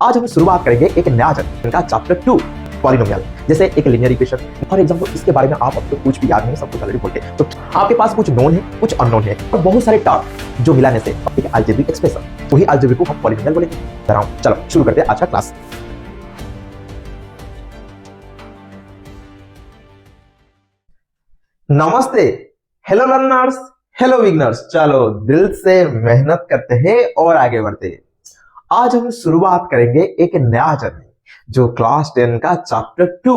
आज हम शुरुआत करेंगे एक नया चैप्टर का चैप्टर 2 पॉलिनोमियल। जैसे एक लीनियर इक्वेशन, फॉर एग्जांपल इसके बारे में आप अब तो कुछ भी याद नहीं, सब कुछ ऑलरेडी बोल के तो आपके पास कुछ नोन है, कुछ अननोन है और बहुत सारे टर्म जो मिलाने से एक अलजेब्रिक एक्सप्रेशन, वही अलजेब्रिक को हम पॉलिनोमियल बोलेंगे। चलो शुरू करते हैं आज का क्लास। नमस्ते, हेलो लर्नर्स, हेलो बिगनर्स। चलो दिल से मेहनत करते हैं और आगे बढ़ते हैं। आज हम शुरुआत करेंगे एक नया जर्नी जो क्लास 10 का चैप्टर 2,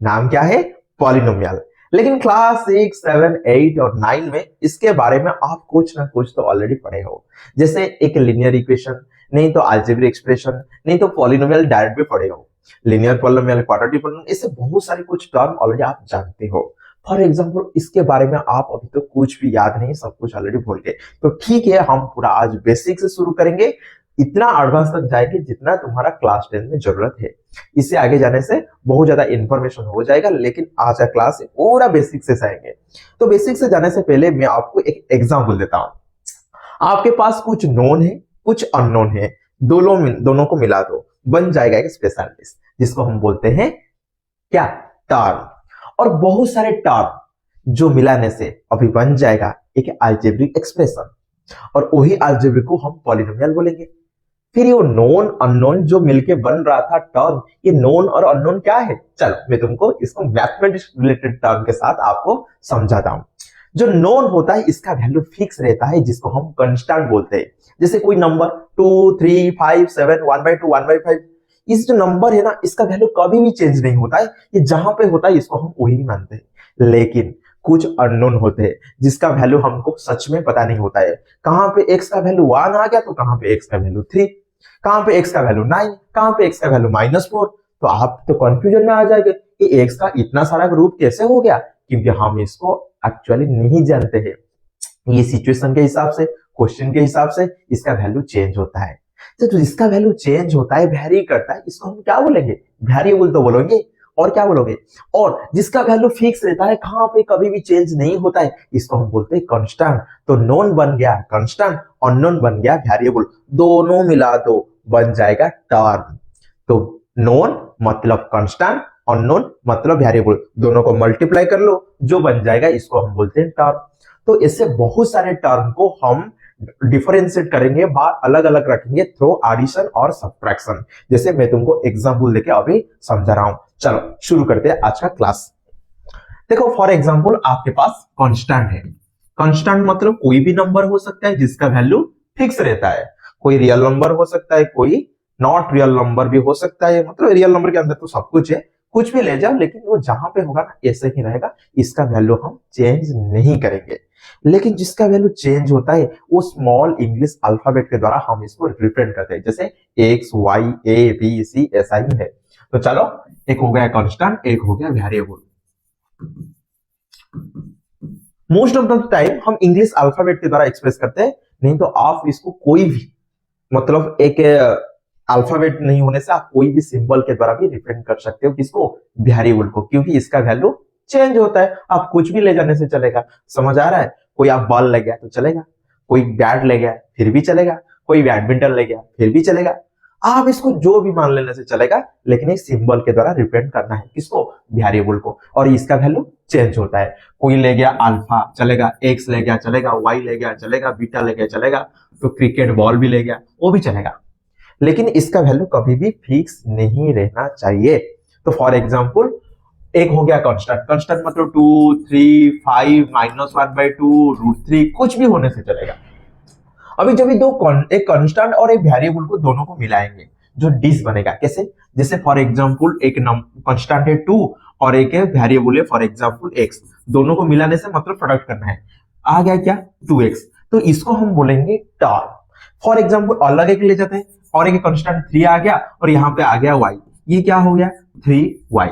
नाम क्या है? पॉलिनोमियल। लेकिन क्लास 6, 7, 8 और 9 में इसके बारे में आप कुछ ना कुछ तो ऑलरेडी पढ़े हो। जैसे एक लीनियर इक्वेशन, नहीं तो अलजेब्रिक एक्सप्रेशन, नहीं तो पॉलिनोमियल डायरेक्ट भी पढ़े हो। लीनियर पॉलिनोमियल, क्वाड्रेटिक पॉलिनोमियल, इससे बहुत सारे कुछ टर्म ऑलरेडी आप जानते हो। फॉर एग्जाम्पल इसके बारे में आप अभी तो कुछ भी याद नहीं, सब कुछ ऑलरेडी भूल गए। तो ठीक है, हम पूरा आज बेसिक से शुरू करेंगे, इतना एडवांस तक जाएंगे जितना तुम्हारा क्लास 10 में जरूरत है। इससे आगे जाने से बहुत ज्यादा इंफॉर्मेशन हो जाएगा, लेकिन आज का क्लास पूरा बेसिक से जाएंगे। तो बेसिक से जाने से पहले मैं आपको एक एग्जांपल देता हूं। आपके पास कुछ नोन है, कुछ अननोन है, दोनों को मिला दो, बन जाएगा एक स्पेशल लिस्ट, जिसको हम बोलते हैं क्या? टर्म। और बहुत सारे टर्म जो मिलाने से अभी बन जाएगा एक अलजेब्रिक एक्सप्रेशन, और वही अलजेब्रिक को हम पॉलिनोमियल बोलेंगे। फिर ये नोन अननोन जो मिलके बन रहा था टर्म, ये नोन और अननोन क्या है? चलो मैं तुमको इसको मैथमेटिक्स रिलेटेड टर्म के साथ आपको समझाता हूं। जो नोन होता है इसका वैल्यू फिक्स रहता है, जिसको हम कांस्टेंट बोलते हैं। जैसे कोई नंबर 2, 3, 5, 7, 1/2, 1/5, इस जो नंबर है ना, इसका वैल्यू कभी भी चेंज नहीं होता है। ये जहां पे होता है इसको हम वही मानते हैं। लेकिन कुछ अननोन होते हैं जिसका वैल्यू हमको सच में पता नहीं होता है। कहां पे x का वैल्यू 1 आ गया, तो कहां पे x का वैल्यू 3, कहां पे x का वैल्यू 9, कहां पे x का वैल्यू -4। तो आप तो कंफ्यूजन में आ जाएंगे कि x का इतना सारा ग्रुप कैसे हो गया, क्योंकि हम इसको एक्चुअली नहीं जानते हैं। ये सिचुएशन के हिसाब से, क्वेश्चन के हिसाब से इसका वैल्यू चेंज होता है। तो जिसका वैल्यू चेंज होता है, वेरी करता है, इसको हम क्या बोलेंगे? वेरिएबल तो बोलेंगे। और क्या बोलोगे? और जिसका वैल्यू फिक्स रहता है, कहां पे कभी भी चेंज नहीं होता है, इसको हम बोलते हैं कांस्टेंट। तो नोन बन गया कांस्टेंट, अननोन बन गया वेरिएबल, दोनों मिला दो बन जाएगा टर्म। तो नोन मतलब कांस्टेंट, अननोन मतलब वेरिएबल, दोनों को मल्टीप्लाई कर लो, जो बन जाएगा इसको हम बोलते हैं टर्म। तो इससे बहुत सारे टर्म को हम डिफरेंशिएट करेंगे, बात अलग अलग रखेंगे थ्रू एडिशन और सब्ट्रैक्शन। जैसे मैं तुमको एग्जांपल देके अभी समझा रहा हूं। चलो शुरू करते हैं आज का क्लास। देखो फॉर एग्जांपल आपके पास कांस्टेंट है। कांस्टेंट मतलब कोई भी नंबर हो सकता है जिसका वैल्यू फिक्स रहता है। कोई रियल नंबर हो सकता है, कोई नॉट रियल नंबर भी हो सकता है। मतलब रियल नंबर के अंदर तो सब कुछ है, कुछ भी ले जाओ, लेकिन वो जहां पे होगा ना ऐसे ही रहेगा, इसका वैल्यू हम चेंज नहीं करेंगे। लेकिन जिसका वैल्यू चेंज होता है वो स्मॉल इंग्लिश अल्फाबेट के द्वारा हम इसको रिप्रेजेंट करते हैं। जैसे एक्स, वाई, ए, बी, सी, ऐसा ही है। तो चलो, एक हो गया कांस्टेंट, एक हो गया variable. Most of the time हम इंग्लिश अल्फाबेट के द्वारा एक्सप्रेस करते हैं, नहीं तो आप इसको कोई भी, मतलब एक अल्फाबेट नहीं होने से आप कोई भी सिंबल के द्वारा भी रिप्रेजेंट कर सकते हो। किसको? वेरिएबल को, क्योंकि इसका वैल्यू चेंज होता है। आप कुछ भी ले जाने से चलेगा। समझ आ रहा है? कोई आप बॉल ले गया तो चलेगा, कोई बैट ले गया फिर भी चलेगा, कोई बैडमिंटन ले गया फिर भी चलेगा। आप इसको जो भी मान लेने से चलेगा, लेकिन एक सिंबल के द्वारा रिप्रेजेंट करना है। किसको? वेरिएबल को। और इसका वैल्यू चेंज होता है। कोई ले गया अल्फा चलेगा, एक्स ले गया चलेगा, वाई ले गया चलेगा, बीटा ले गया चलेगा, तो क्रिकेट बॉल भी ले गया वो भी चलेगा। लेकिन इसका वैल्यू कभी भी फिक्स नहीं रहना चाहिए। तो फॉर एग्जाम्पल एक हो गया कांस्टेंट। कांस्टेंट मतलब 2, 3, 5, -1/2, √3, कुछ भी होने से चलेगा। अभी जब एक कांस्टेंट और एक वेरिएबल को दोनों को मिलाएंगे, जो डिश बनेगा। कैसे? जैसे फॉर एग्जांपल एक कांस्टेंट है 2 और एक वेरिएबल है फॉर एग्जांपल x, दोनों को मिलाने से मतलब प्रोडक्ट करना है। आ गया क्या? 2x। तो इसको हम बोलेंगे टर्म। फॉर एग्जांपल अलग एक ले जाते हैं, और एक कांस्टेंट 3 आ गया और यहाँ पे आ गया y, ये क्या हो गया? 3y।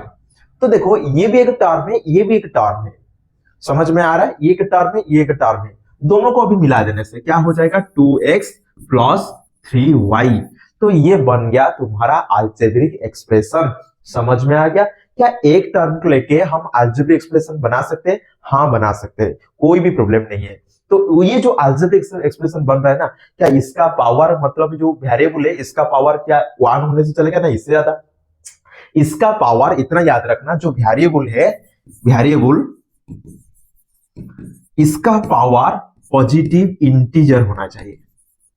तो देखो ये भी एक टर्म है, ये भी एक टर्म है। समझ में आ रहा है? ये एक टर्म है, ये एक टर्म है। दोनों को अभी मिला देने से क्या हो जाएगा? 2x + 3y। तो ये बन गया तुम्हारा अलजेब्रिक एक्सप्रेशन। समझ में आ गया? क्या एक टर्म को लेके हम अलजेब्रिक एक्सप्रेशन बना सकते हैं? हाँ बना सकते हैं, कोई भी प्रॉब्लम नहीं है। तो ये जो अलजेब्रिक एक्सप्रेशन बन रहा है ना, क्या इसका पावर मतलब जो वेरिएबल है इसका पावर क्या 1 होने से चलेगा? ना, इससे ज्यादा। इसका पावर इतना याद रखना, जो वेरिएबल है, वेरिएबल इसका पावर पॉजिटिव इंटीजर होना चाहिए।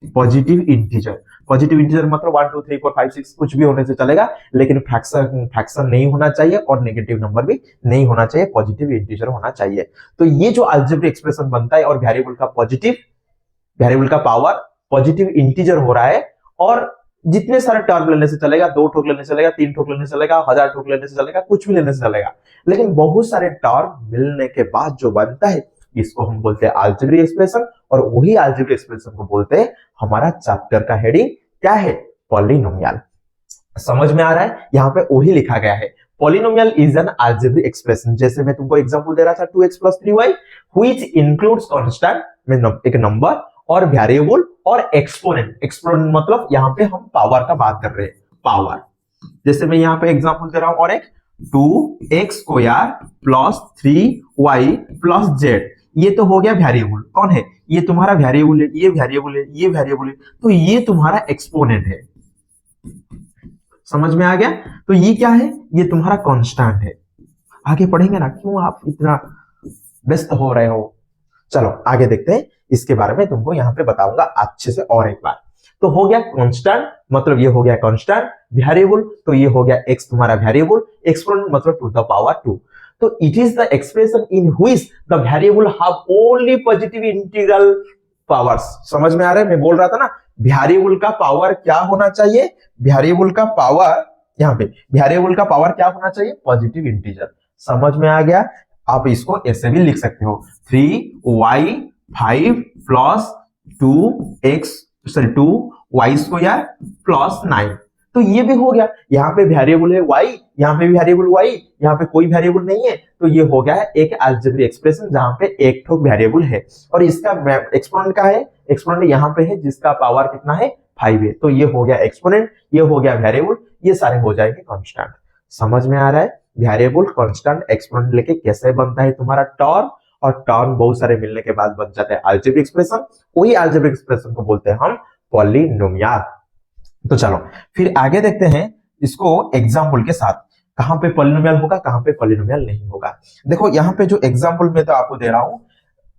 पॉजिटिव इंटीजर, पॉजिटिव इंटीजर मतलब 1 2 3 4 5 6 कुछ भी होने से चलेगा, लेकिन फ्रैक्शन नहीं होना चाहिए और नेगेटिव नंबर भी नहीं होना चाहिए, पॉजिटिव इंटीजर होना चाहिए। तो ये जो अलजेब्रिक एक्सप्रेशन बनता है और वेरिएबल का पॉजिटिव, वेरिएबल का पावर पॉजिटिव इंटीजर हो रहा है, और जितने सारे टर्म लेने से चलेगा, 2 ठोक लेने से चलेगा, 3 ठोक लेने से चलेगा, 1000 ठोक लेने से चलेगा, कुछ भी लेने से चलेगा, लेकिन बहुत सारे टर्म मिलने के बाद जो बनता है इसको हम बोलते हैं अलजेब्रिक एक्सप्रेशन, और वही अलजेब्रिक एक्सप्रेशन को बोलते हैं, हमारा चैप्टर का हेडिंग क्या है? पॉलिनोमियल। समझ में आ रहा है? यहाँ पे वही लिखा गया है, polynomial is an algebraic expression. जैसे मैं तुमको एग्जांपल दे रहा था 2x + 3y which includes constant में एक नंबर और वेरिएबल और एक्सपोनेंट। एक्सपोनेंट मतलब यहाँ पे हम पावर का बात कर रहे हैं, पावर। जैसे मैं यहाँ पे एग्जांपल दे रहा हूं, और एक 2x² + 3y + z, ये तो हो गया वेरिएबल। कौन है? ये तुम्हारा वेरिएबल है, ये वेरिएबल है, ये वेरिएबल है, तो ये तुम्हारा एक्सपोनेंट है। समझ में आ गया? तो ये क्या है? ये तुम्हारा कांस्टेंट है। आगे पढ़ेंगे ना, क्यों आप इतना व्यस्त हो रहे हो? चलो आगे देखते हैं, इसके बारे में तुमको यहाँ पे बताऊंगा अच्छे से और एक बार। तो हो गया कांस्टेंट, मतलब ये हो गया कांस्टेंट, वेरिएबल तो ये हो गया x तुम्हारा वेरिएबल, एक्सपोनेंट मतलब टू द पावर 2। तो it is the expression in which the variable have only positive integral powers. समझ में आ रहा है? मैं बोल रहा था ना, वेरिएबल का पावर क्या होना चाहिए? वेरिएबल का पावर, यहाँ पे वेरिएबल का पावर क्या होना चाहिए? Positive integer. समझ में आ गया? आप इसको ऐसे भी लिख सकते हो, 3y5 + 2y² + 9। तो ये भी हो गया, यहाँ पे वेरिएबल है y, यहाँ पे भी वेरिएबल y, यहाँ पे कोई वेरिएबल नहीं है, तो ये हो गया एक अलजेब्रिक एक्सप्रेशन जहां पे एक ठोक वेरिएबल है, और इसका एक्सपोनेंट का है, एक्सपोनेंट यहाँ पे है जिसका पावर कितना है? 5 है। तो ये हो गया एक्सपोनेंट, ये हो गया वेरिएबल, ये सारे हो जाएंगे कांस्टेंट। समझ में आ रहा है? वेरिएबल, कांस्टेंट, एक्सपोनेंट लेके कैसे बनता है तुम्हारा टर्म, और टर्म बहुत सारे मिलने के बाद बन जाते हैं अलजेब्रिक एक्सप्रेशन। वही अलजेब्रिक एक्सप्रेशन को बोलते हैं हम पॉलिनोमियल। तो चलो फिर आगे देखते हैं इसको एग्जाम्पल के साथ, कहां पे पॉलिनोमियल होगा, कहां पे पॉलिनोमियल नहीं होगा। देखो यहाँ पे जो एग्जाम्पल में तो आपको दे रहा हूं,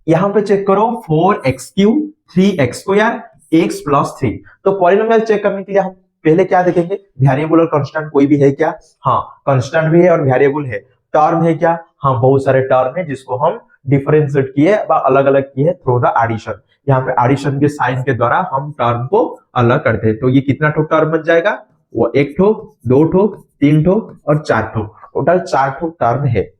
यहाँ पे चेक करो 4x³ 3x² x + 3। तो पॉलिनोमियल चेक करने के लिए हम पहले क्या देखेंगे? वेरिएबल और कांस्टेंट कोई भी है क्या? हाँ, कांस्टेंट भी है और वेरिएबल है। टर्म है क्या? हाँ, बहुत सारे टर्म है जिसको हम डिफरेंशिएट किए, अलग अलग किए थ्रू द एडिशन। यहाँ पे एडिशन के साइन के द्वारा हम टर्म को अलग करते हैं। तो ये कितना ठोक टर्म बन जाएगा? वो 1 ठोक, 2 ठोक, 3 ठोक और 4 ठोक, टोटल 4 ठोक टर्म है।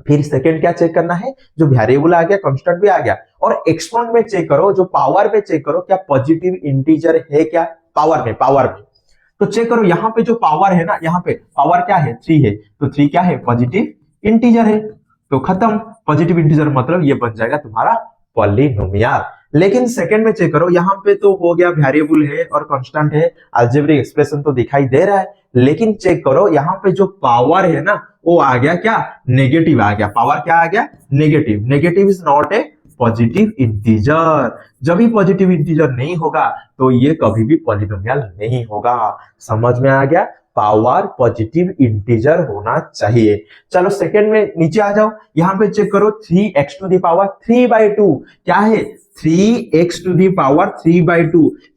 फिर सेकंड क्या चेक करना है? जो वेरिएबल आ गया, कांस्टेंट भी आ गया, और एक्सपोनेंट में चेक करो, जो पावर में चेक करो, क्या पॉजिटिव इंटीजर है क्या? पावर में, पावर में तो चेक करो, यहाँ पे जो पावर है ना, यहाँ पे पावर क्या है? 3 है, तो 3 क्या है? पॉजिटिव इंटीजर है। तो खत्म, पॉजिटिव इंटीजर मतलब ये बन जाएगा तुम्हारा पॉलिनोमियल। लेकिन सेकंड में चेक करो, यहाँ पे तो हो गया वेरिएबल है और कांस्टेंट है, अलजेब्रिक एक्सप्रेशन तो दिखाई दे रहा है, लेकिन चेक करो यहाँ पे जो पावर है ना, वो आ गया क्या? नेगेटिव आ गया। पावर क्या आ गया? Negative. Negative is not a positive integer. जब भी पॉजिटिव इंटीजर नहीं होगा तो ये कभी भी पॉलिनोमियल नहीं होगा। समझ में आ गया? पावर पॉजिटिव इंटीजर होना चाहिए। चलो सेकंड में नीचे आ जाओ, यहाँ पे चेक करो 3x⁵ क्या है? 3x⁵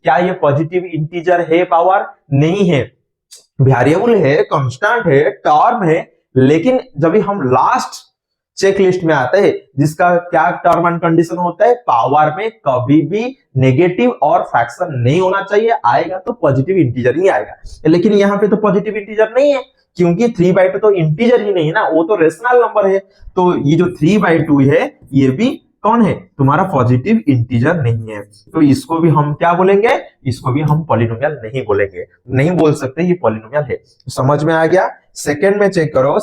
क्या ये पॉजिटिव इंटीजर है? पावर नहीं है, वेरिएबल है, कांस्टेंट है, टर्म है, लेकिन जब भी हम लास्ट चेक लिस्ट में आते हैं, जिसका क्या टर्म एंड कंडीशन होता है? पावर में कभी भी नेगेटिव और फ्रैक्शन नहीं होना चाहिए, आएगा तो पॉजिटिव इंटीजर ही आएगा। लेकिन यहाँ पे तो पॉजिटिव इंटीजर नहीं है, क्योंकि 3/2 तो इंटीजर ही नहीं है ना, वो तो रेशनल नंबर है। तो ये जो 3/2 है, ये भी कौन है? तुम्हारा पॉजिटिव इंटीजर नहीं है। तो इसको भी हम क्या बोलेंगे? इसको भी हम पॉलिनोमियल नहीं बोलेंगे, नहीं बोल सकते ये पॉलिनोमियल है। समझ में आ गया? सेकंड में चेक करो,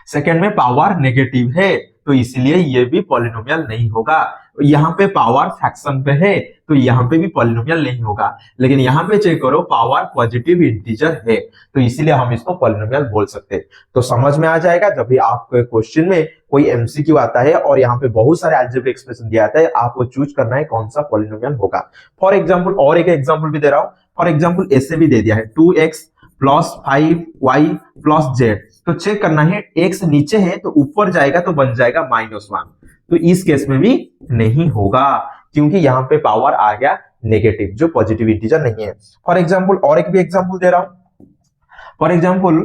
सेकंड में पावर नेगेटिव है, तो इसलिए ये भी पॉलिनोमियल नहीं होगा। यहाँ पे पावर फ्रैक्शन पे है तो यहाँ पे भी पॉलिनोमियल नहीं होगा, लेकिन यहाँ पे चेक करो पावर पॉजिटिव इंटीजर है तो इसीलिए हम इसको पॉलिनोमियल बोल सकते हैं। तो समझ में आ जाएगा जब भी आपको क्वेश्चन में कोई एमसीक्यू आता है और यहाँ पे बहुत सारे अलजेब्रिक एक्सप्रेशन दिया आता है, आपको चूज करना है कौन सा पॉलिनोमियल होगा। फॉर एग्जाम्पल और एक एग्जाम्पल भी दे रहा हूँ। फॉर एग्जाम्पल ऐसे भी दे दिया है 2x plus 5y plus z, तो चेक करना है x नीचे है तो ऊपर जाएगा तो बन जाएगा -1, तो इस केस में भी नहीं होगा क्योंकि यहाँ पे पावर आ गया नेगेटिव जो पॉजिटिव इंटीजर नहीं है। फॉर एग्जाम्पल और एक भी एग्जाम्पल दे रहा हूं। For example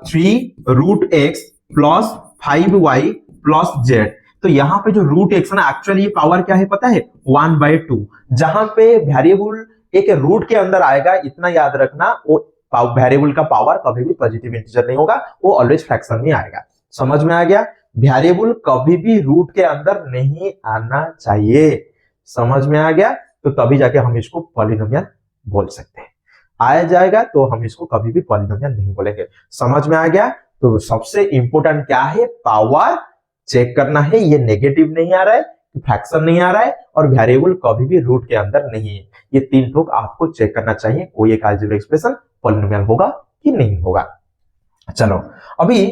3√x plus 5y plus z, तो यहाँ पे जो √x ना एक्चुअली ये पावर क्या है पता है 1/2, जहां पे वेरिएबल एक रूट के अंदर आएगा इतना याद रखना, वो वेरिएबल का पावर कभी भी पॉजिटिव इंटीजर नहीं होगा, वो ऑलवेज फ्रैक्शन में आएगा। समझ में आ गया? वेरिएबल कभी भी रूट के अंदर नहीं आना चाहिए। समझ में आ गया? तो तभी जाके हम इसको पॉलिनोमियल बोल सकते हैं। आया जाएगा तो हम इसको कभी भी पॉलिनोमियल नहीं बोलेंगे। समझ में आ गया? तो सबसे इंपॉर्टेंट क्या है, पावर चेक करना है, ये नेगेटिव नहीं आ रहा है, फ्रैक्शन नहीं आ रहा है और वेरिएबल कभी भी रूट के अंदर नहीं है। ये तीन ठोक आपको चेक करना चाहिए कोई एक अलजेब्रिक एक्सप्रेशन पॉलिनोमियल होगा कि नहीं होगा। चलो अभी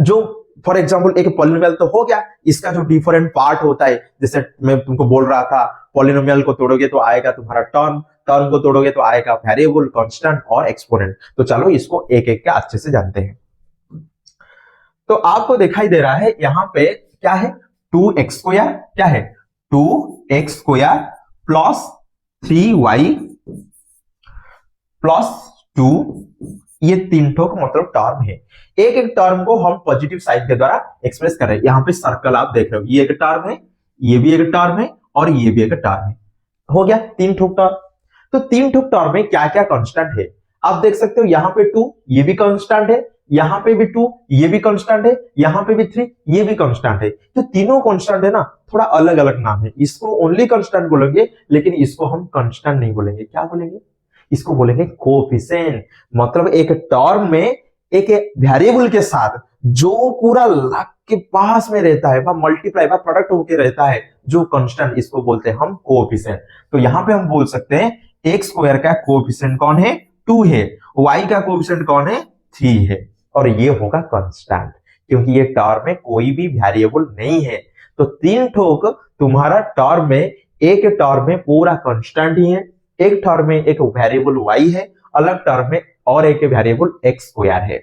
जो फॉर एग्जांपल एक पॉलिनोमियल तो हो गया, इसका जो डिफरेंट पार्ट होता है, जैसे मैं तुमको बोल रहा था पॉलिनोमियल को तोड़ोगे तो आएगा तुम्हारा टर्म, टर्म को तोड़ोगे तो आएगा वेरिएबल, कांस्टेंट और एक्सपोनेंट। तो चलो इसको एक एक के अच्छे से जानते हैं। तो आपको दिखाई दे रहा है यहाँ पे क्या है 2x स्क्वायर, क्या है 2x square plus 3y plus 2, ये तीन ठोक मतलब टर्म है। एक एक टर्म को हम पॉजिटिव साइन के द्वारा एक्सप्रेस कर रहे हैं। यहाँ पे सर्कल आप देख रहे हो, ये एक टर्म है, ये भी एक टर्म है और ये भी एक टर्म है। हो गया तीन ठोक टर्म। तो तीन ठोक टर्म में क्या क्या कांस्टेंट है आप देख सकते हो। यहाँ पे 2 ये भी कांस्टेंट है, यहाँ पे भी 2 ये भी कांस्टेंट है, यहाँ पे भी 3 ये भी कांस्टेंट है। तो तीनों कांस्टेंट है ना, थोड़ा अलग अलग नाम है। इसको ओनली कांस्टेंट बोलेंगे, लेकिन इसको हम कांस्टेंट नहीं बोलेंगे। क्या बोलेंगे? इसको बोलेंगे कोएफिशिएंट। मतलब एक टर्म में एक वेरिएबल के साथ जो पूरा लग के पास में रहता है, मल्टीप्लाई प्रोडक्ट होके रहता है, जो कांस्टेंट, इसको बोलते हैं हम कोएफिशिएंट। तो यहाँ पे हम बोल सकते हैं x स्क्वायर का कोएफिशिएंट कौन है 2 है, y का कोएफिशिएंट कौन है 3 है, और ये होगा कांस्टेंट क्योंकि ये टर्म में कोई भी वेरिएबल नहीं है। तो तीन ठोक तुम्हारा टर्म में, एक टर्म में पूरा कांस्टेंट ही है, एक टर्म में एक वेरिएबल y है, अलग टर्म में और एक वेरिएबल x स्क्वायर है।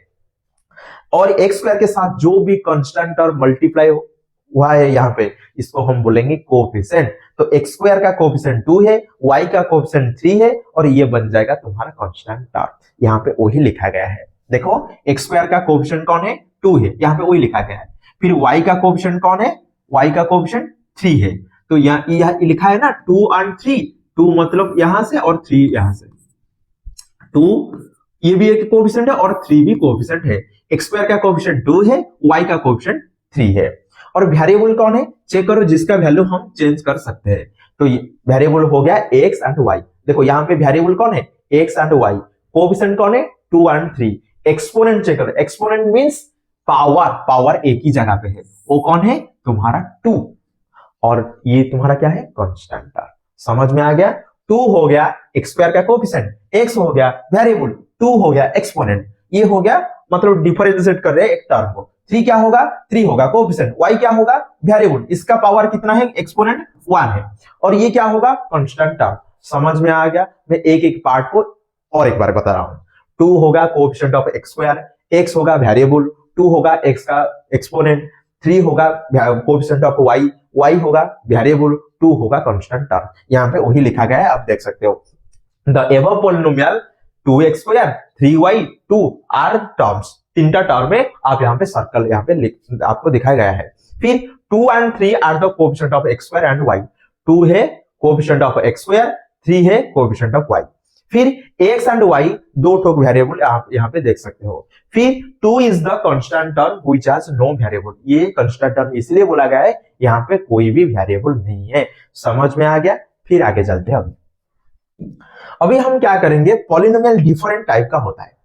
और x स्क्वायर के साथ जो भी कांस्टेंट और मल्टीप्लाई हुआ है यहाँ पे, इसको हम बोलेंगे कोएफिशिएंट। तो x स्क्वायर का कोएफिशिएंट 2 है, y का कोएफिशिएंट 3 है और ये बन जाएगा तुम्हारा कांस्टेंट टर्म। यहाँ पे वही लिखा गया है। देखो x स्क्वायर का कोएफिशिएंट कौन है 2 है, यहाँ पे वही लिखा गया है। फिर y का कोएफिशिएंट कौन है, y का कोएफिशिएंट 3 है। तो यहाँ लिखा है ना 2 और 3, 2 मतलब यहां से और 3 यहां से। 2 ये भी एक कोएफिशिएंट है और 3 भी कोएफिशिएंट है। x स्क्वायर का कोएफिशिएंट 2 है, y का कोएफिशिएंट 3 है। और वेरिएबल कौन है चेक करो, जिसका वैल्यू हम चेंज कर सकते हैं। तो वेरिएबल हो गया x एंड y। देखो यहाँ पे वेरिएबल कौन है x एंड y, कोएफिशिएंट कौन है 2 एंड 3। एक्सपोनेंट चेक करो, एक्सपोनेंट मींस पावर, पावर एक ही जगह पे है, वो कौन है तुम्हारा 2, और ये तुम्हारा क्या है कांस्टेंट। समझ में आ गया? 2 हो गया x स्क्वायर का कोएफिशिएंट, x हो गया वेरिएबल, 2 हो गया एक्सपोनेंट, ये हो गया मतलब डिफरेंशिएट कर रहे हैं एक टर्म को। 3 क्या होगा 3 होगा कोएफिशिएंट, y क्या होगा वेरिएबल, इसका पावर कितना है एक्सपोनेंट 1 है, और ये क्या होगा कांस्टेंट टर्म। समझ में आ गया? मैं एक एक पार्ट को और एक बार बता रहा हूं। 2 होगा coefficient of x square, x होगा वेरिएबल, 2 होगा x का एक्सपोनेंट, 3 होगा कोएफिशिएंट ऑफ y, y होगा वेरिएबल, 2 होगा कांस्टेंट टर्म। यहाँ पे वही लिखा गया है, आप देख सकते हो। The above polynomial 2x square 3y 2 are terms, तीनटा टर्म में आप यहाँ पे सर्कल यहाँ पे आपको दिखाया गया है। फिर 2 and 3 are the coefficient of x square and y। 2 है कोएफिशिएंट ऑफ x स्क्वायर, 3 है कोएफिशिएंट ऑफ y। फिर x एंड y दो ठोक वेरिएबल आप यहाँ पे देख सकते हो। फिर 2 is the constant term which has no variable, ये कांस्टेंट टर्म इसलिए बोला गया है यहाँ पे कोई भी वेरिएबल नहीं है। समझ में आ गया? फिर आगे चलते हैं। अभी हम क्या करेंगे, पॉलिनोमियल डिफरेंट टाइप का होता है।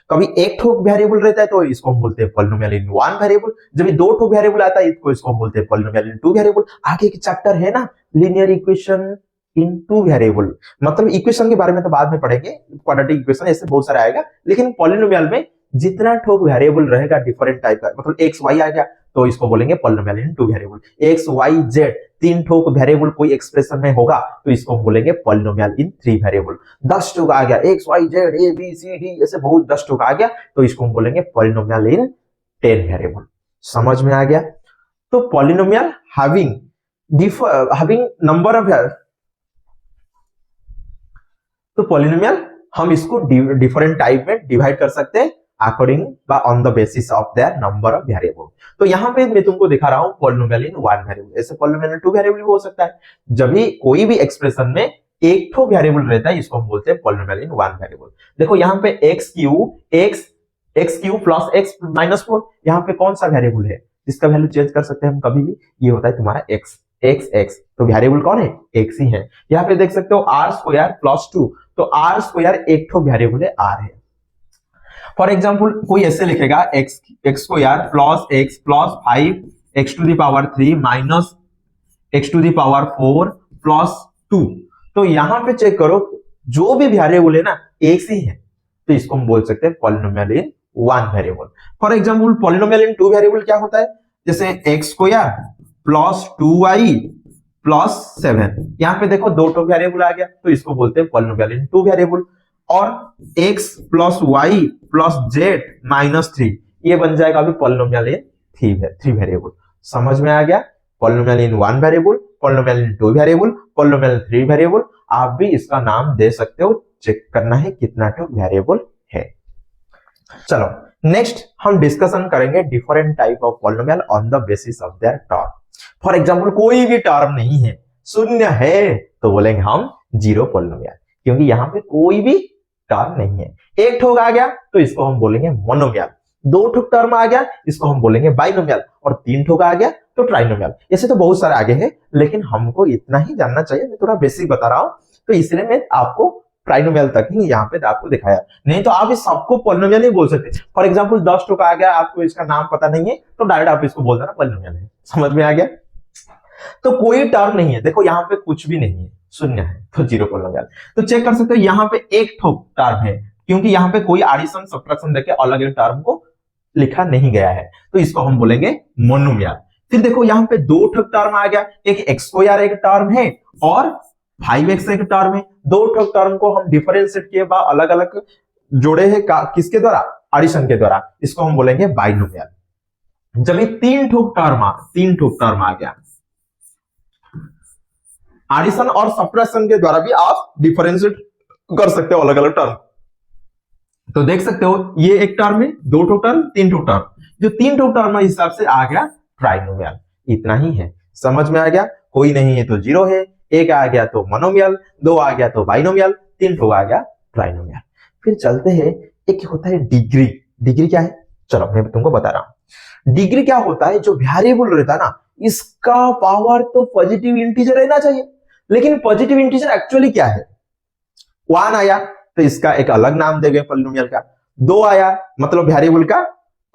कभी एक ठोक वेरिएबल रहता है तो इसको हम बोलते हैं पॉलिनोमियल इन वन वेरिएबल, जब दो ठोक वेरिएबल आता है तो इसको हम बोलते हैं पॉलिनोमियल इन टू वेरिएबल। आगे की चैप्टर है ना linear equation in two variable, मतलब इक्वेशन के बारे में तो बाद में पढ़ेंगे, क्वाड्रेटिक इक्वेशन ऐसे बहुत सारा आएगा, लेकिन पॉलिनोमियल में जितना ठोक वेरिएबल रहेगा डिफरेंट टाइप का, मतलब एक्स वाई आ गया तो इसको बोलेंगे polynomial in two variable. X y z तीन ठोक वेरिएबल कोई एक्सप्रेशन में होगा तो इसको हम बोलेंगे पॉलिनोमियल इन थ्री वेरिएबल। 10 ठोक आ गया x y z a b c d ऐसे बहुत 10 ठोक आ गया तो इसको हम बोलेंगे पॉलिनोमियल इन 10 वेरिएबल। समझ में आ गया? तो पॉलिनोमियल हैविंग नंबर ऑफ, तो पॉलिनोमियल हम इसको डिफरेंट टाइप में डिवाइड कर सकते हैं according on the basis of their number of variable. तो यहाँ पे मैं तुमको दिखा रहा हूँ पॉलिनोमियल इन वन वेरिएबल, ऐसे पॉलिनोमियल इन टू वेरिएबल भी हो सकता है। जब भी कोई भी एक्सप्रेशन में एक ठो वेरिएबल रहता है इसको हम बोलते हैं पॉलिनोमियल इन वन वेरिएबल। देखो यहाँ पे x Q plus x minus 4, यहाँ पे कौन सा वेरिएबल है जिसका वैल्यू चेंज कर सकते हैं हम कभी भी, ये होता है तुम्हारा एक्स एक्स, तो वेरिएबल कौन है एक्स ही है। यहाँ पे देख सकते हो आर स्क्वायर प्लस 2, तो आर स्क्वायर एक ठो वेरिएबल है आर है। फॉर एग्जाम्पल कोई ऐसे लिखेगा x square plus 5 x to the power 3 minus x to the power 4 plus 2, तो यहां पे चेक करो जो भी वेरिएबल है ना एक ही है, तो इसको हम बोल सकते हैं polynomial in one variable. For example polynomial in two variable क्या होता है, जैसे x square plus 2y plus 7, यहां पे देखो दो टो वेरिएबल आ गया तो इसको बोलते हैं पॉलिनोमियल इन टू वेरिएबल। और x plus y plus z minus 3, ये बन जाएगा अभी पॉलिनोमियल इन थ्री वेरिएबल। समझ में आ गया? Polynomial in one variable, polynomial in two variable, polynomial in three variable, आप भी इसका नाम दे सकते हो, चेक करना है कितना टो वेरिएबल है। चलो नेक्स्ट हम डिस्कशन करेंगे different type of polynomial on the basis of there term. For example कोई भी टर्म नहीं है, शून्य है, तो बोलेंगे हम जीरो पॉलिनोमियल, क्योंकि यहाँ पे कोई भी टर्म नहीं है। एक ठोक आ गया तो इसको हम बोलेंगे मोनोमियल, दो ठोक टर्म आ गया इसको हम बोलेंगे बाइनोमियल, और तीन ठोक आ गया तो ट्राइनोमियल। ऐसे तो बहुत सारे आगे हैं, लेकिन हमको इतना ही जानना चाहिए, मैं थोड़ा बेसिक बता रहा हूं, तो इसलिए मैं आपको ट्राइनोमियल तक ही यहाँ पे आपको दिखाया, नहीं तो आप इस सबको पॉलिनोमियल ही बोल सकते। फॉर एग्जाम्पल 10 ठोक आ गया, आपको इसका नाम पता नहीं है तो डायरेक्ट आप इसको बोल देना पॉलिनोमियल है। समझ में आ गया? तो कोई टर्म नहीं है, देखो यहाँ पे कुछ भी नहीं है, शून्य है, तो जीरो पॉलिनोमियल। तो चेक कर सकते हो यहाँ पे एक ठोक टर्म है, क्योंकि यहाँ पे कोई एडिशन सब्ट्रैक्शन देके अलग अलग टर्म को लिखा नहीं गया है, तो इसको हम बोलेंगे मोनोमियल। फिर देखो यहाँ पे दो ठोक टर्म आ गया, एक एक्स स्क्वायर एक टर्म है और 5x एक टर्म है। दो ठोक टर्म को हम डिफरेंशिएट किए बाद अलग अलग जोड़े हैं किसके द्वारा, एडिशन के द्वारा, इसको हम बोलेंगे बाइनोमियल। जब ये तीन ठोक टर्म आ गया, एडिशन और सब्ट्रैक्शन के द्वारा भी आप डिफरेंशिएट कर सकते हो अलग अलग टर्म। तो देख सकते हो ये एक टर्म है, दो ठोक टर्म, तीन ठोक टर्म, जो तीन ठोक टर्म के हिसाब से आ गया ट्राइनोमियल। इतना ही है, समझ में आ गया? कोई नहीं है तो जीरो है, एक आ गया तो मोनोमियल, दो आ गया तो बाइनोमियल, तीन ठोक आ गया ट्राइनोमियल। फिर चलते हैं, एक होता है डिग्री। डिग्री क्या है, चलो मैं तुमको बता रहा हूं। डिग्री क्या होता है, जो वेरिएबल रहता है ना, इसका पावर तो पॉजिटिव इंटीजर रहना चाहिए, लेकिन पॉजिटिव इंटीजर एक्चुअली क्या है, 1 आया तो इसका एक अलग नाम देंगे पॉलिनोमियल का, 2 आया मतलब वेरिएबल का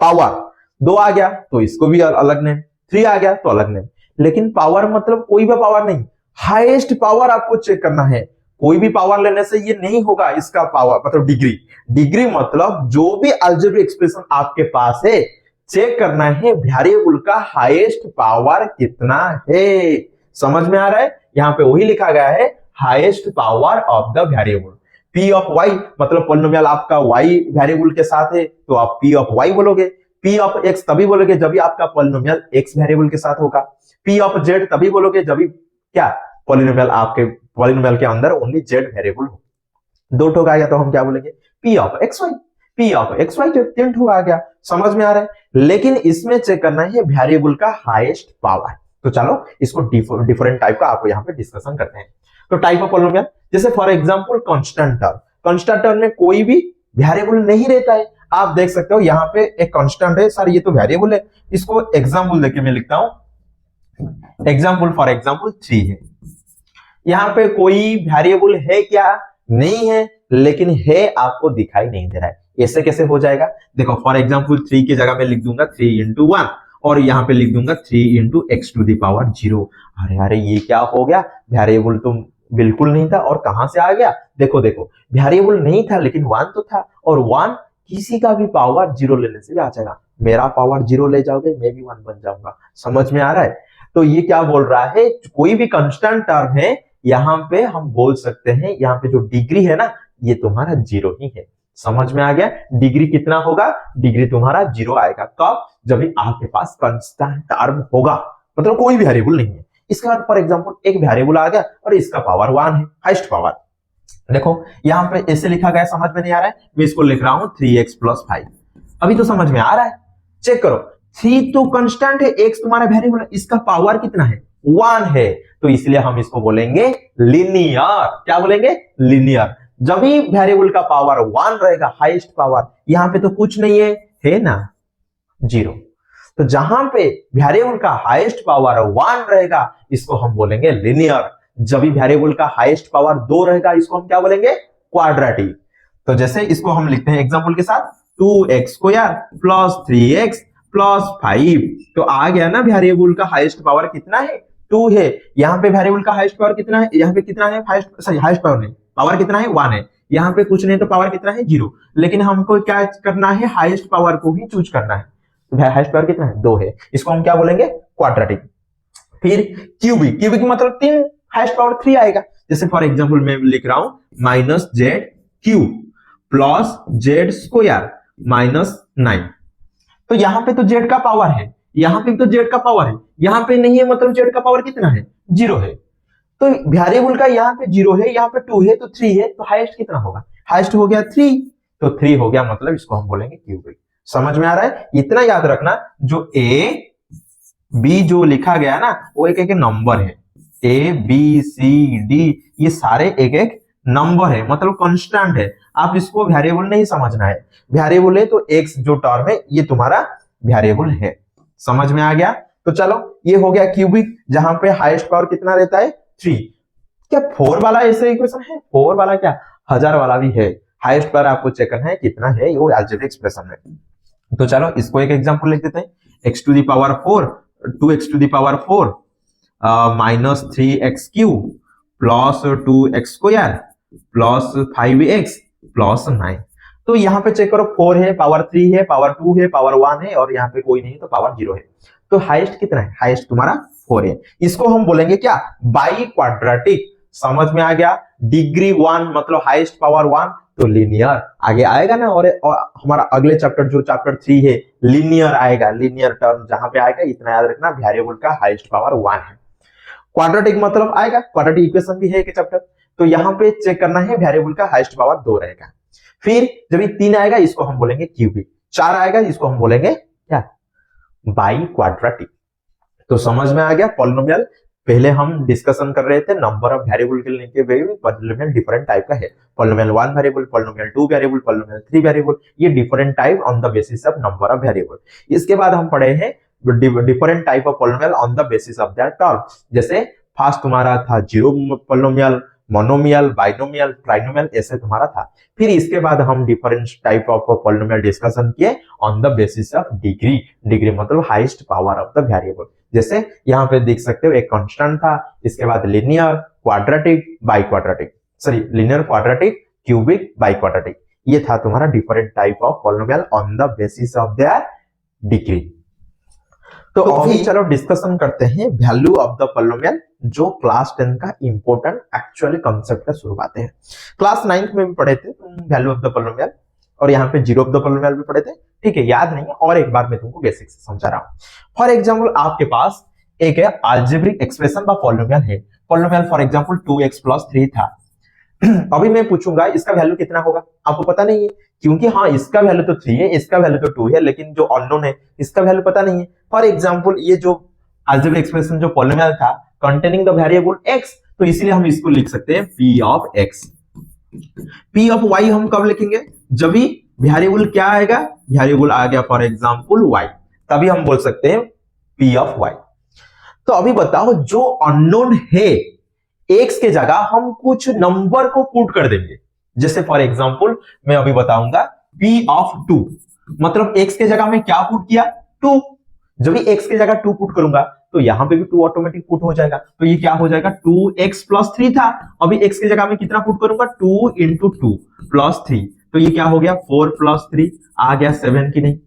पावर, 2 आ गया तो इसको भी अलग नेम, 3 आ गया तो अलग नेम। लेकिन पावर मतलब कोई भी पावर नहीं, हाईएस्ट पावर आपको चेक करना है। कोई भी पावर लेने से ये नहीं होगा, इसका पावर मतलब डिग्री मतलब जो भी अलजेब्रिक एक्सप्रेशन आपके पास है, चेक करना है वेरिएबल का हाईएस्ट पावर कितना है। समझ में आ रहा है? यहाँ पे वही लिखा गया है, highest power of the variable. P of y मतलब पॉलिनोमियल आपका y वेरिएबल के साथ है तो आप P ऑफ y बोलोगे। P ऑफ x तभी बोलोगे जब भी आपका पॉलिनोमियल x वेरिएबल के साथ होगा। P ऑफ z तभी बोलोगे जब भी क्या पॉलिनोमियल आपके पॉलिनोमियल के अंदर ओनली z वेरिएबल हो। दो ठोक आ गया तो हम क्या बोलेंगे, P of xy। P of xy तो तीन ठोक आ गया। समझ में आ रहा है? लेकिन इसमें चेक करना है वेरिएबल का हाईएस्ट पावर। तो चलो इसको डिफरेंट टाइप का आपको यहाँ पे डिस्कशन करते हैं। तो टाइप ऑफ पॉलिनोमियल, जैसे for example constant term. Constant term में कोई भी वेरिएबल नहीं रहता है। आप देख सकते हो यहाँ पे एक कांस्टेंट है, सर ये तो वेरिएबल है, इसको एग्जांपल देके मैं लिखता हूं। एग्जांपल फॉर एग्जांपल 3 है। यहाँ पे कोई वेरिएबल है क्या, नहीं है, लेकिन है आपको दिखाई नहीं दे रहा है। ऐसे कैसे हो जाएगा? देखो फॉर एग्जाम्पल 3 की जगह में लिख दूंगा 3 इंटू 1 और यहाँ पे लिख दूंगा 3 into x to the power 0। अरे अरे ये क्या हो गया? वेरिएबल तो बिल्कुल नहीं था और कहां से आ गया? देखो देखो वेरिएबल नहीं था लेकिन 1 तो था, और 1 किसी का भी पावर 0 लेने से भी आ जाएगा। मेरा पावर 0 ले जाओगे मैं भी 1 बन जाऊंगा। समझ में आ रहा है? तो ये क्या बोल रहा है, कोई भी कांस्टेंट टर्म है यहाँ पे हम बोल सकते हैं, यहाँ पे जो डिग्री है ना ये तुम्हारा 0 ही है। समझ में आ गया? डिग्री कितना होगा? डिग्री तुम्हारा 0 आएगा। कब? जब भी आपके पास कांस्टेंट टर्म होगा, मतलब कोई वेरिएबल नहीं है। इसके बाद फॉर एग्जांपल एक वेरिएबल आ गया और इसका पावर 1 है, हाईएस्ट पावर। देखो यहाँ पे ऐसे लिखा गया, समझ में नहीं आ रहा है, मैं इसको लिख रहा हूं 3x + 5। अभी तो समझ में आ रहा है? चेक करो, 3 तो कांस्टेंट है, x तुम्हारा वेरिएबल है, इसका पावर कितना है? 1 है, तो इसलिए हम इसको बोलेंगे लीनियर। क्या बोलेंगे? लीनियर। जब भी वेरिएबल का पावर 1 रहेगा, हाईएस्ट पावर, यहां पे तो कुछ नहीं है ना 0। तो जहां पे वेरिएबल का हाईएस्ट पावर 1 रहेगा इसको हम बोलेंगे लीनियर। जब भी वेरिएबल का हाईएस्ट पावर 2 रहेगा इसको हम क्या बोलेंगे? क्वाड्रेटिक। तो जैसे इसको हम लिखते हैं एग्जांपल के साथ 2x² + 3x + 5। तो आ गया ना, वेरिएबल का हाईएस्ट पावर कितना है? 2 है। यहाँ पे वेरिएबल का हाईएस्ट पावर कितना है? यहाँ पे कितना है? हाईएस्ट पावर नहीं, पावर कितना है? 1 है। यहाँ पे कुछ नहीं तो पावर कितना है? 0। लेकिन हमको क्या करना है? हाईएस्ट पावर को ही चूज करना है। तो हाईएस्ट पावर कितना है? 2 है। इसको हम क्या बोलेंगे? क्वाड्रेटिक। फिर क्यूबिक। क्यूबिक मतलब 3, हाईएस्ट पावर 3 आएगा। जैसे फॉर एग्जांपल मैं लिख रहा हूं -z³ + z² -9। तो यहां पे तो z का पावर है, यहां पे तो z का पावर है, यहां पे नहीं है, मतलब z का पावर कितना है? 0 है। तो वेरिएबल का यहाँ पे 0 है, यहाँ पे 2 है, तो 3 है, तो हाईएस्ट कितना होगा? हाईएस्ट हो गया 3, तो 3 हो गया, मतलब इसको हम बोलेंगे क्यूबिक। समझ में आ रहा है? इतना याद रखना, जो a b जो लिखा गया ना वो एक एक नंबर है। a b c d ये सारे एक एक नंबर है, मतलब कांस्टेंट है। आप इसको वेरिएबल नहीं समझना है। वेरिएबल है तो x जो टर्म है ये तुम्हारा वेरिएबल है। समझ में आ गया? तो चलो ये हो गया क्यूबिक, जहां पे हाईएस्ट पावर कितना रहता है? 3। क्या 4 वाला ऐसे इक्वेशन है? 4 वाला क्या 1000 वाला भी है। हाईएस्ट पावर आपको चेक करना है कितना है, वो अलजेब्रिक एक्सप्रेशन है। तो चलो इसको एक एग्जांपल लिख देते हैं। x⁴ 2x⁴ -3x³ + 2x² + 5x + 9। तो यहाँ पे चेक करो, 4 है, पावर 3 है, पावर 2 है, पावर 1 है, और यहाँ पे कोई नहीं तो पावर 0 है। तो हाईएस्ट कितना है? हाईएस्ट तुम्हारा 4 है। इसको हम बोलेंगे क्या? By quadratic. समझ में आ गया? डिग्री 1 मतलब हाईएस्ट पावर 1, तो लीनियर आगे आएगा ना। और हमारा अगले चैप्टर जो चैप्टर 3 है लीनियर आएगा। लीनियर टर्म जहां पे आएगा, इतना याद रखना, वेरिएबल का हाईएस्ट पावर 1 है। क्वाड्रेटिक मतलब आएगा, क्वाड्रेटिक इक्वेशन भी है एक चैप्टर, तो यहाँ पे चेक करना है वेरिएबल का हाईएस्ट पावर 2 रहेगा। फिर जब ये 3 आएगा इसको हम बोलेंगे क्यूबिक, 4 आएगा इसको हम बोलेंगे क्या? By quadratic. तो समझ में आ गया? पॉलिनोमियल पहले हम डिस्कशन कर रहे थे नंबर ऑफ वेरिएबल के लेके, पॉलिनोमियल डिफरेंट टाइप का है। Polynomial 1 variable, polynomial 2 variable, polynomial 3 variable, ये different type on the basis of number of variable. इसके बाद हम पढ़े हैं different type of polynomial on the basis of that term. जैसे फर्स्ट तुम्हारा था zero polynomial, monomial, binomial, trinomial, ऐसे तुम्हारा था। फिर इसके बाद हम different type of polynomial discussion किए on the basis of degree. Degree मतलब highest power of the variable. जैसे यहाँ पे देख सकते हो एक कांस्टेंट था, इसके बाद linear, quadratic, by quadratic, sorry linear, quadratic, cubic, by quadratic. ये था तुम्हारा different type of polynomial on the basis of their degree. तो अभी चलो डिस्कशन करते हैं वैल्यू ऑफ द पॉलिनोमियल, जो क्लास 10 का इंपॉर्टेंट एक्चुअली कांसेप्ट का शुरुआत है। क्लास 9th में भी पढ़े the value of the polynomial, और यहाँ पे जीरो ऑफ द पॉलिनोमियल भी पढ़े थे। ठीक है, याद नहीं है, और एक बार मैं तुमको बेसिक से समझा रहा हूँ। फॉर एग्जाम्पल आपके पास एक है अलजेब्रिक एक्सप्रेशन का पॉलिनोमियल है। पॉलिनोमियल फॉर एग्जाम्पल 2x + 3 था। अभी मैं पूछूंगा इसका वैल्यू कितना होगा, आपको पता नहीं है, क्योंकि हाँ इसका वैल्यू तो 3 है, इसका वैल्यू तो 2 है, लेकिन जो अननोन है इसका वैल्यू पता नहीं है। फॉर एग्जाम्पल ये जो अलजेब्रिक एक्सप्रेशन जो पॉलिनोमियल था कंटेनिंग द वेरिएबल x, तो इसलिए हम इसको लिख सकते हैं p of x। p of y हम कब लिखेंगे? जब भी वेरिएबल क्या आएगा, वेरिएबल आ गया फॉर एग्जाम्पल y, तभी हम बोल सकते हैं p ऑफ y। तो अभी बताओ जो अननोन है एक्स के जगह हम कुछ नंबर को पुट कर देंगे। जैसे फॉर एग्जांपल मैं अभी बताऊंगा p ऑफ 2, मतलब x के जगह में क्या पुट किया 2। जब भी x के जगह 2 पुट करूंगा तो यहां पे भी 2 ऑटोमेटिक पुट हो जाएगा, तो ये क्या हो जाएगा 2x प्लस 3 था। अभी x के जगह में कितना पुट करूंगा 2 इंटू 2 प्लस 3, तो ये क्या हो गया 4 प्लस 3 आ गया 7 की नहीं।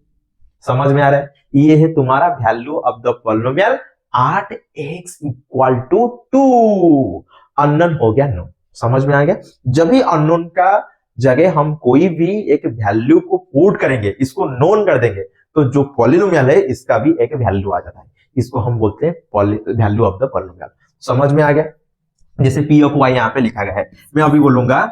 समझ में आ रहा है? ये है तुम्हारा value of the polynomial 8x equal to 2। Unknown हो गया नो। समझ में आ गया? जब भी अननोन का जगह हम कोई भी एक वैल्यू को पुट करेंगे, इसको नोन कर देंगे, तो जो पॉलिनोमियल है इसका भी एक वैल्यू आ जाता है। इसको हम बोलते हैं वैल्यू ऑफ द पॉलिनोमियल। समझ में आ गया? जैसे p ऑफ y यहाँ पे लिखा गया है, मैं अभी बोलूंगा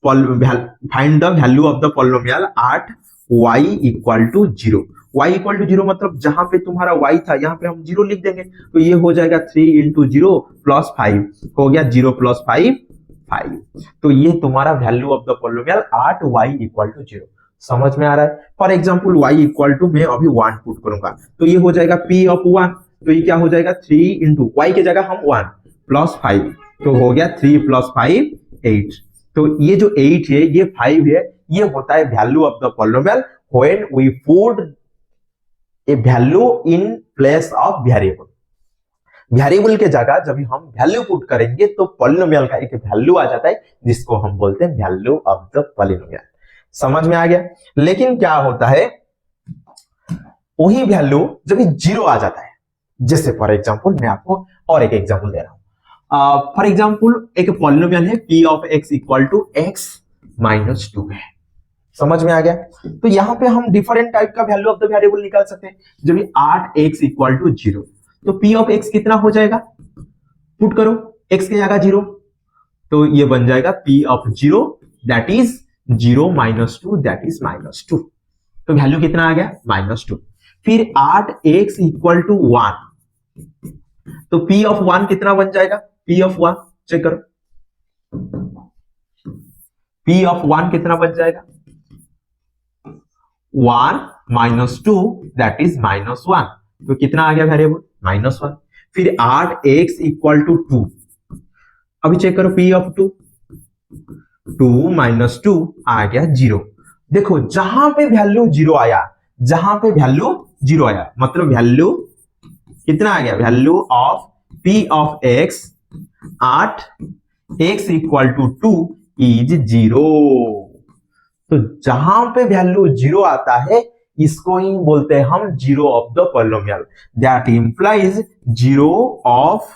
find the value of the polynomial 8y equal to 0। y equal to 0 मतलब जहां पे तुम्हारा y था यहाँ पे हम 0 लिख देंगे, तो ये हो जाएगा 3 इंटू 0 प्लस 5, हो गया 0 प्लस 5 5। तो ये तुम्हारा value of the polynomial 8y equal to 0। समझ में आ रहा है? For example y equal to मैं अभी 1 पुट करूंगा, तो ये हो जाएगा p ऑफ 1, तो ये क्या हो जाएगा 3 इंटू y के जगह हम 1 प्लस 5, तो हो गया 3 प्लस 5 8। तो ये जो 8 है ये 5 है, ये होता है value of the polynomial when we put a value in place of variable. Variable के जगह जब हम वैल्यू पुट करेंगे तो पॉलिनोमियल का एक वैल्यू आ जाता है जिसको हम बोलते हैं वैल्यू ऑफ द पॉलिनोमियल। समझ में आ गया? लेकिन क्या होता है वही वैल्यू जब 0 आ जाता है, जैसे फॉर एग्जांपल मैं आपको और एक एग्जांपल दे रहा हूं। फॉर एग्जांपल एक पॉलिनोमियल है p of x equal to x minus 2 है। समझ में आ गया? तो यहां पे हम डिफरेंट टाइप का वैल्यू ऑफ द वेरिएबल निकाल सकते हैं। जब 8x इक्वल टू 0, तो p ऑफ x कितना हो जाएगा, पुट करो x के जगह 0, तो ये बन जाएगा p of 0 that is 0 minus 2 that is minus 2। तो वैल्यू कितना आ गया -2। फिर 8x इक्वल टू 1, तो p ऑफ 1 कितना बन जाएगा, p ऑफ 1 चेक करो, p ऑफ 1 कितना बन जाएगा 1 माइनस 2 दैट इज -1, तो कितना आ गया वेरिएबल -1। फिर 8x इक्वल टू 2, अभी चेक करो p ऑफ 2, 2 माइनस 2 आ गया 0। देखो जहां पे वैल्यू 0 आया, जहां पे वैल्यू 0 आया मतलब वैल्यू कितना आ गया, value of p of x 8x equal to 2 is 0। तो जहां पे वैल्यू 0 आता है इसको ही बोलते हैं हम zero of the polynomial. That implies zero of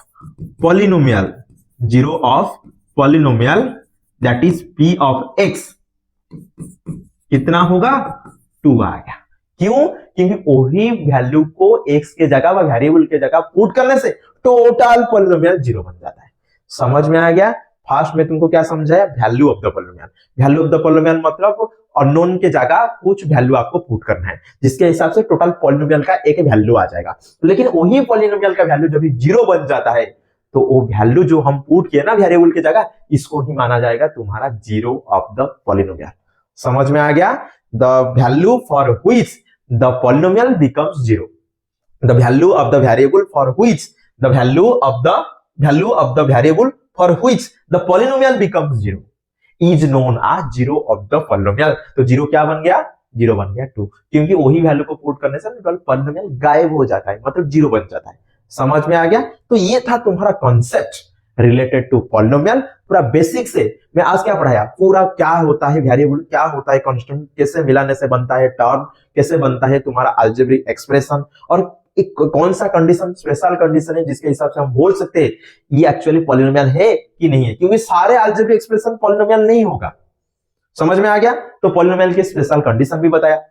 polynomial, zero of polynomial that is p of x कितना होगा 2 आ गया। क्यों? क्योंकि वही वैल्यू को x के जगह व वेरिएबल के जगह पुट करने से टोटल पॉलिनोमियल 0 बन जाता है। समझ में आ गया? फर्स्ट में तुमको क्या समझाया, value of the polynomial. Value of the polynomial मतलब अननोन के जगह कुछ वैल्यू आपको पुट करना है जिसके हिसाब से टोटल पॉलिनोमियल का एक वैल्यू आ जाएगा। लेकिन वही पॉलिनोमियल का वैल्यू जब 0 बन जाता है तो वो वैल्यू जो हम पुट किए ना वेरिएबल के जगह, इसको ही माना जाएगा तुम्हारा जीरो ऑफ द पॉलिनोमियल। समझ में आ गया? The value for which the polynomial becomes zero, the value of the variable for which the value of the variable for which the polynomial becomes zero is known as zero of the polynomial. तो zero क्या बन गया, zero बन गया 2, क्योंकि वही value को put करने से पॉलिनोमियल गायब हो जाता है, मतलब जीरो बन जाता है। समझ में आ गया? तो ये था तुम्हारा कॉन्सेप्ट रिलेटेड टू पॉलिनोमियल। पूरा बेसिक से मैं आज क्या पढ़ाया, पूरा क्या होता है वेरिएबल, क्या होता है कांस्टेंट, कैसे मिलाने से बनता है टर्म, कैसे बनता है तुम्हारा अलजेब्रिक एक्सप्रेशन, और एक कौन सा कंडीशन स्पेशल कंडीशन है जिसके हिसाब से हम बोल सकते हैं ये एक्चुअली पॉलिनोमियल है कि नहीं है, क्योंकि सारे अलजेब्रिक एक्सप्रेशन पॉलिनोमियल नहीं होगा। समझ में आ गया? तो पॉलिनोमियल के स्पेशल कंडीशन भी बताया।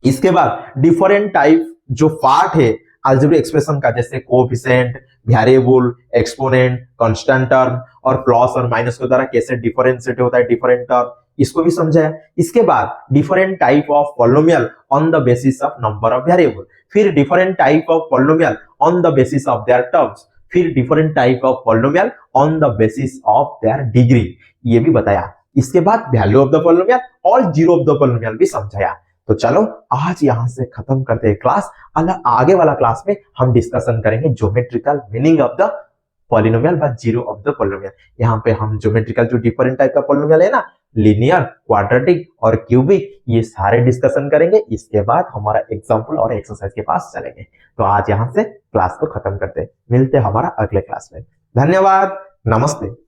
इसके बाद डिफरेंट टाइप जो पार्ट है अलजेब्रिक एक्सप्रेशन का, जैसे coefficient, variable, exponent, constant term और प्लस और माइनस के द्वारा कैसे डिफरेंशिएट होता है डिफरेंट टर्म, इसको भी समझाया। इसके बाद different type of polynomial on the basis of number of variable, फिर different type of polynomial on the basis of their terms, फिर different type of polynomial on the basis of their degree, ये भी बताया। इसके बाद value of the polynomial और zero of the polynomial भी समझाया। तो चलो आज यहां से खत्म करते हैं क्लास। आगे वाला क्लास में हम डिस्कशन करेंगे geometrical meaning of the polynomial by zero of the polynomial. यहाँ पे हम ज्योमेट्रिकल जो डिफरेंट टाइप का पॉलिनोमियल है ना, लीनियर, क्वाड्रेटिक और क्यूबिक, ये सारे डिस्कशन करेंगे। इसके बाद हमारा एग्जाम्पल और एक्सरसाइज के पास चलेंगे। तो आज यहाँ से क्लास को खत्म करते हैं, मिलते हैं हमारा अगले क्लास में। धन्यवाद, नमस्ते।